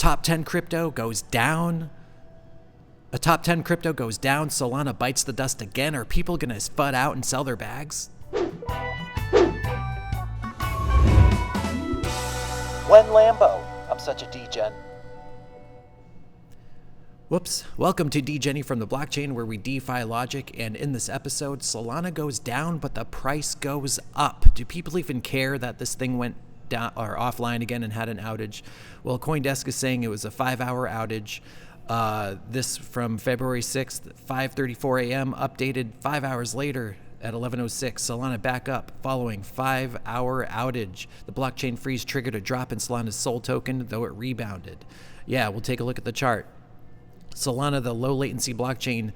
top 10 crypto goes down. A top 10 crypto goes down. Solana bites the dust again. Are people going to spud out and sell their bags? When Lambo, I'm such a degen. Whoops. Welcome to Degenny from the blockchain, where we defy logic. And in this episode, Solana goes down, but the price goes up. Do people even care that this thing went down or offline again and had an outage? Well, CoinDesk is saying it was a 5-hour outage. This from February 6th, 5:34 a.m. updated 5 hours later at 11:06. Solana back up following 5-hour outage. The blockchain freeze triggered a drop in Solana's SOL token, though it rebounded. Yeah, we'll take a look at the chart. Solana, the low latency blockchain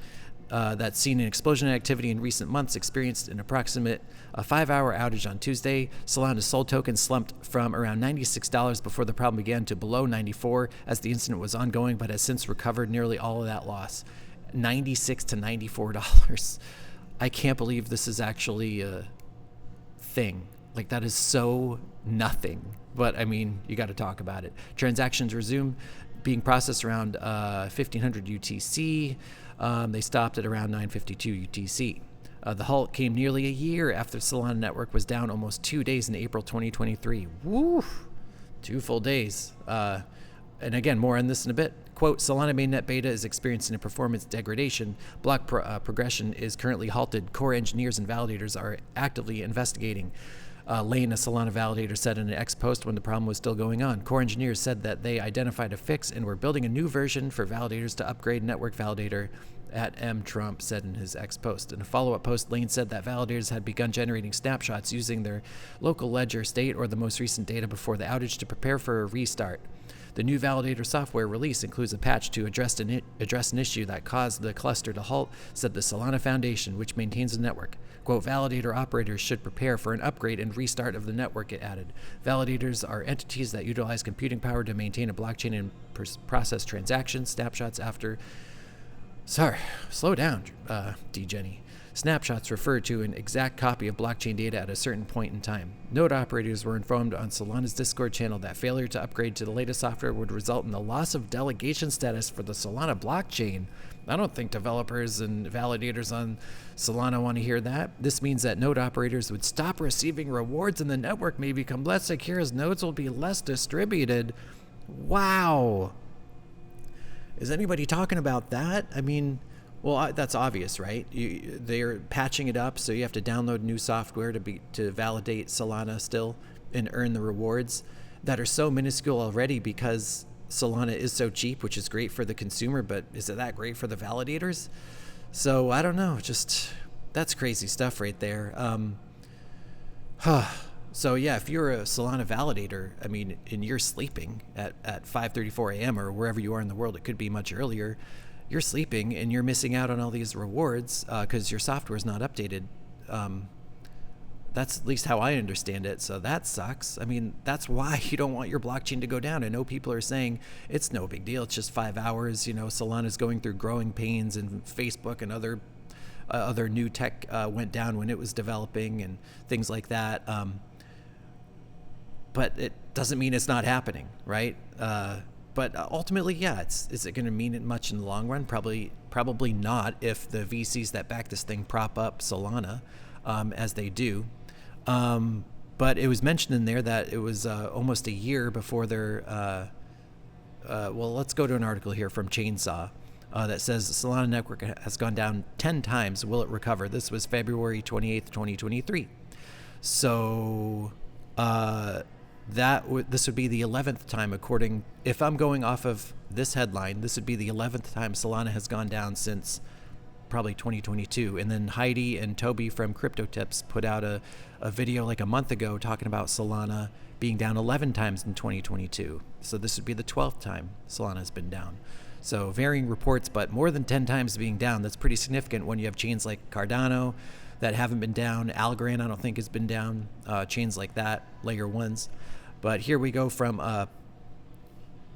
that's seen an explosion in activity in recent months, experienced an approximate 5-hour outage on Tuesday. Solana's SOL token slumped from around $96 before the problem began to below $94 as the incident was ongoing, but has since recovered nearly all of that loss. $96 to $94. I can't believe this is actually a thing. Like, that is so nothing. But I mean, you got to talk about it. Transactions resumed being processed around 1500 UTC. They stopped at around 952 UTC. The halt came nearly a year after Solana network was down almost 2 days in April 2023. Woo! 2 full days. And again, more on this in a bit. Quote, Solana mainnet beta is experiencing a performance degradation. Block progression is currently halted. Core engineers and validators are actively investigating. Lane, a Solana validator, said in an X post when the problem was still going on. Core engineers said that they identified a fix and were building a new version for validators to upgrade network validator, at M. Trump said in his X post. In a follow-up post, Lane said that validators had begun generating snapshots using their local ledger state or the most recent data before the outage to prepare for a restart. The new validator software release includes a patch to address an issue that caused the cluster to halt, said the Solana Foundation, which maintains the network. Quote, validator operators should prepare for an upgrade and restart of the network, it added. Validators are entities that utilize computing power to maintain a blockchain and process transactions. Snapshots after... Sorry, slow down, Degenny. Snapshots refer to an exact copy of blockchain data at a certain point in time. Node operators were informed on Solana's Discord channel that failure to upgrade to the latest software would result in the loss of delegation status for the Solana blockchain. I don't think developers and validators on Solana want to hear that. This means that node operators would stop receiving rewards and the network may become less secure as nodes will be less distributed. Wow. Is anybody talking about that? I mean... Well, that's obvious, right? They're patching it up, so you have to download new software to validate Solana still and earn the rewards that are so minuscule already because Solana is so cheap, which is great for the consumer, but is it that great for the validators? So I don't know. Just that's crazy stuff right there. So yeah, if you're a Solana validator, I mean, and you're sleeping at 5:34 a.m. or wherever you are in the world, it could be much earlier. You're sleeping and you're missing out on all these rewards because your software is not updated. That's at least how I understand it. So that sucks. I mean, that's why you don't want your blockchain to go down. I know people are saying it's no big deal. It's just 5 hours. You know, Solana's going through growing pains, and Facebook and other new tech went down when it was developing and things like that. But it doesn't mean it's not happening, right? But ultimately, yeah, is it going to mean it much in the long run? Probably not if the VCs that back this thing prop up Solana, as they do. But it was mentioned in there that it was almost a year before their... well, let's go to an article here from Chainsaw that says the Solana network has gone down 10 times. Will it recover? This was February 28th, 2023. So... this would be the 11th time, according, if I'm going off of this headline, this would be the 11th time Solana has gone down since probably 2022. And then Heidi and Toby from Crypto Tips put out a video like a month ago talking about Solana being down 11 times in 2022. So this would be the 12th time Solana has been down. So varying reports, but more than 10 times being down. That's pretty significant when you have chains like Cardano that haven't been down. Algorand, I don't think, has been down. Chains like that, layer ones. But here we go from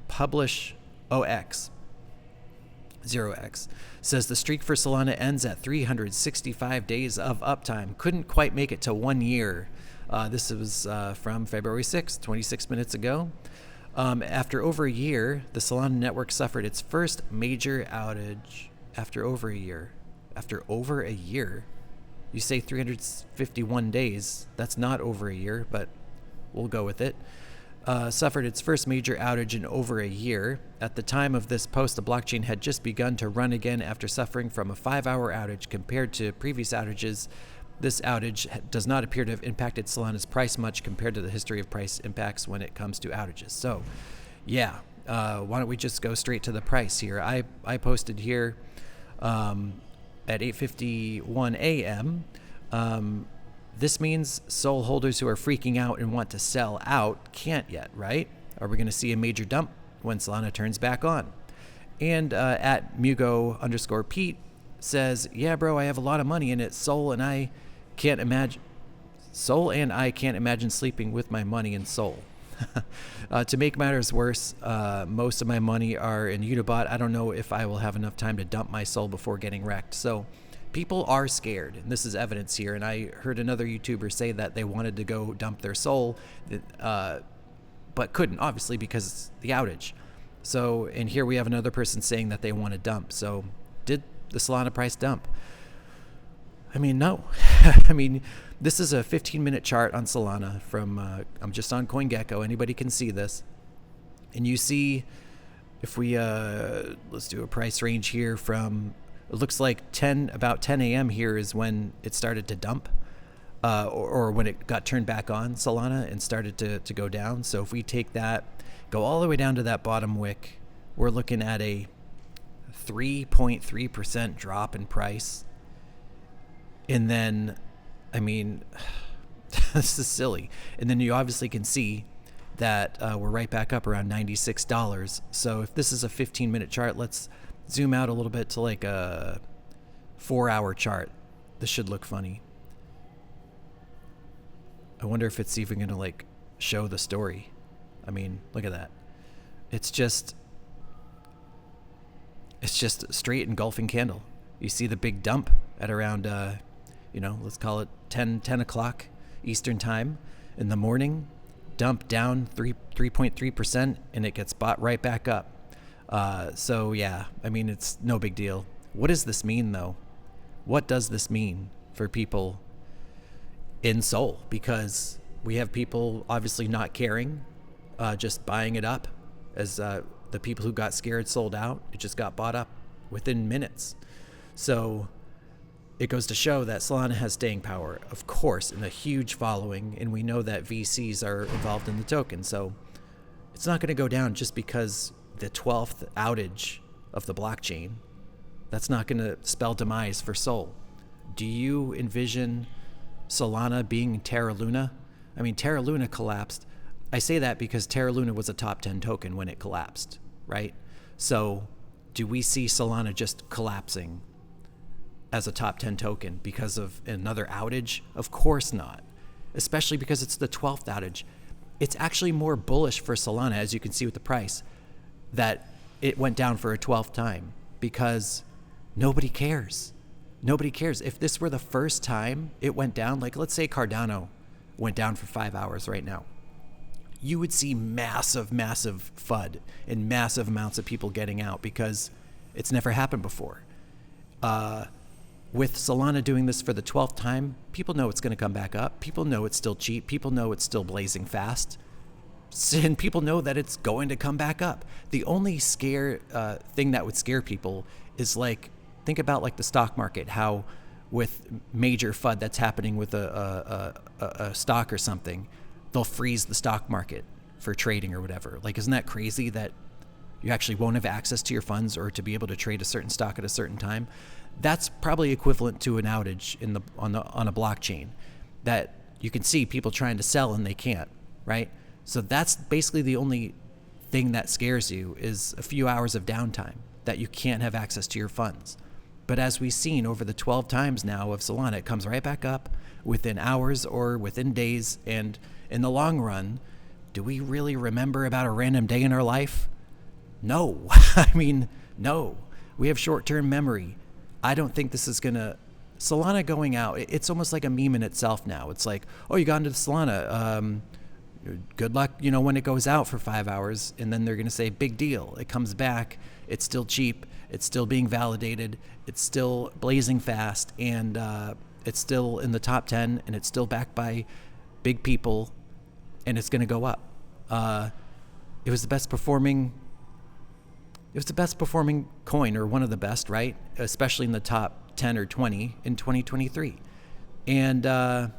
Publish OX. 0x says the streak for Solana ends at 365 days of uptime. Couldn't quite make it to 1 year. This was from February 6th, 26 minutes ago. After over a year, the Solana network suffered its first major outage. After over a year. After over a year? You say 351 days. That's not over a year, but we'll go with it. Suffered its first major outage in over a year. At the time of this post, the blockchain had just begun to run again after suffering from a 5-hour outage. Compared to previous outages, this outage does not appear to have impacted Solana's price much compared to the history of price impacts when it comes to outages. So, yeah, why don't we just go straight to the price here? I posted here at 8:51 a.m. This means SOL holders who are freaking out and want to sell out can't yet, right? Are we going to see a major dump when Solana turns back on? And at Mugo_Pete says, yeah, bro, I have a lot of money in it. Sol and I can't imagine sleeping with my money in Sol. To make matters worse, most of my money are in Unibot. I don't know if I will have enough time to dump my Sol before getting wrecked. So people are scared, and this is evidence here. And I heard another YouTuber say that they wanted to go dump their Sol, but couldn't, obviously, because the outage. So, and here we have another person saying that they want to dump. So did the Solana price dump? I mean, no. I mean, this is a 15-minute chart on Solana from, I'm just on CoinGecko. Anybody can see this. And you see, if we, let's do a price range here from, it looks like about 10 a.m. here is when it started to dump, or when it got turned back on, Solana, and started to go down. So if we take that, go all the way down to that bottom wick, we're looking at a 3.3% drop in price. And then, I mean, this is silly. And then you obviously can see that we're right back up around $96. So if this is a 15-minute chart, let's zoom out a little bit to like a 4-hour chart. This should look funny. I wonder if it's even going to like show the story. I mean, look at that. It's just a straight engulfing candle. You see the big dump at around, let's call it 10 o'clock Eastern time in the morning. Dump down 3.3%, and it gets bought right back up. So yeah, I mean, it's no big deal. What does this mean, though? What does this mean for people in Sol? Because we have people obviously not caring, just buying it up, as the people who got scared sold out. It just got bought up within minutes. So it goes to show that Solana has staying power, of course, and a huge following, and we know that VCs are involved in the token. So it's not going to go down just because the 12th outage of the blockchain. That's not going to spell demise for Sol. Do you envision Solana being Terra Luna? I mean, Terra Luna collapsed. I say that because Terra Luna was a top 10 token when it collapsed, right? So do we see Solana just collapsing as a top 10 token because of another outage? Of course not, especially because it's the 12th outage. It's actually more bullish for Solana, as you can see with the price, that it went down for a 12th time, because nobody cares. Nobody cares. If this were the first time it went down, like let's say Cardano went down for 5 hours right now, you would see massive FUD and massive amounts of people getting out, because it's never happened before. With Solana doing this for the 12th time, people know it's going to come back up. People know it's still cheap. People know it's still blazing fast. And people know that it's going to come back up. The only thing that would scare people is, like, think about like the stock market, how with major FUD that's happening with a stock or something, they'll freeze the stock market for trading or whatever. Like, isn't that crazy that you actually won't have access to your funds or to be able to trade a certain stock at a certain time? That's probably equivalent to an outage on a blockchain, that you can see people trying to sell and they can't, right? So that's basically the only thing that scares you, is a few hours of downtime, that you can't have access to your funds. But as we've seen over the 12 times now of Solana, it comes right back up within hours or within days. And in the long run, do we really remember about a random day in our life? No. I mean, no. We have short-term memory. I don't think this is going to... Solana going out, it's almost like a meme in itself now. It's like, oh, you got into Solana. good luck, when it goes out for 5 hours, and then they're going to say, big deal. It comes back. It's still cheap. It's still being validated. It's still blazing fast, and it's still in the top 10, and it's still backed by big people, and it's going to go up. It was the best performing coin, or one of the best, right? Especially in the top 10 or 20 in 2023. And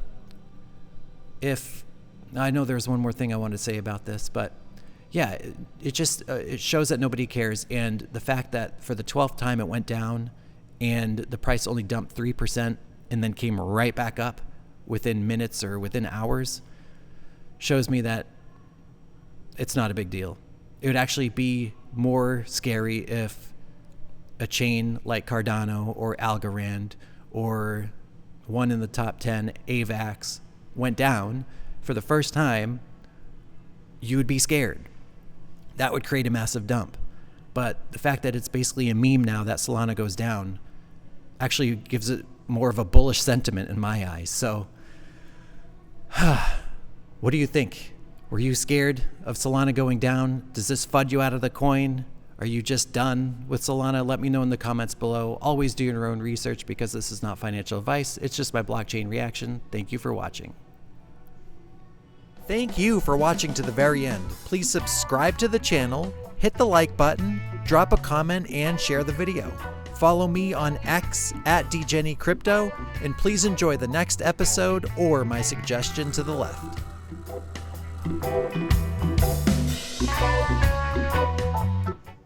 if I know there's one more thing I want to say about this, but yeah, it shows that nobody cares. And the fact that for the 12th time it went down and the price only dumped 3% and then came right back up within minutes or within hours shows me that it's not a big deal. It would actually be more scary if a chain like Cardano or Algorand or one in the top 10, AVAX, went down for the first time. You would be scared. That would create a massive dump. But the fact that it's basically a meme now that Solana goes down actually gives it more of a bullish sentiment in my eyes. So what do you think? Were you scared of Solana going down? Does this FUD you out of the coin? Are you just done with Solana? Let me know in the comments below. Always do your own research, because this is not financial advice. It's just my blockchain reaction. Thank you for watching. Thank you for watching to the very end. Please subscribe to the channel, hit the like button, drop a comment, and share the video. Follow me on X at Degenny Crypto, and please enjoy the next episode or my suggestion to the left.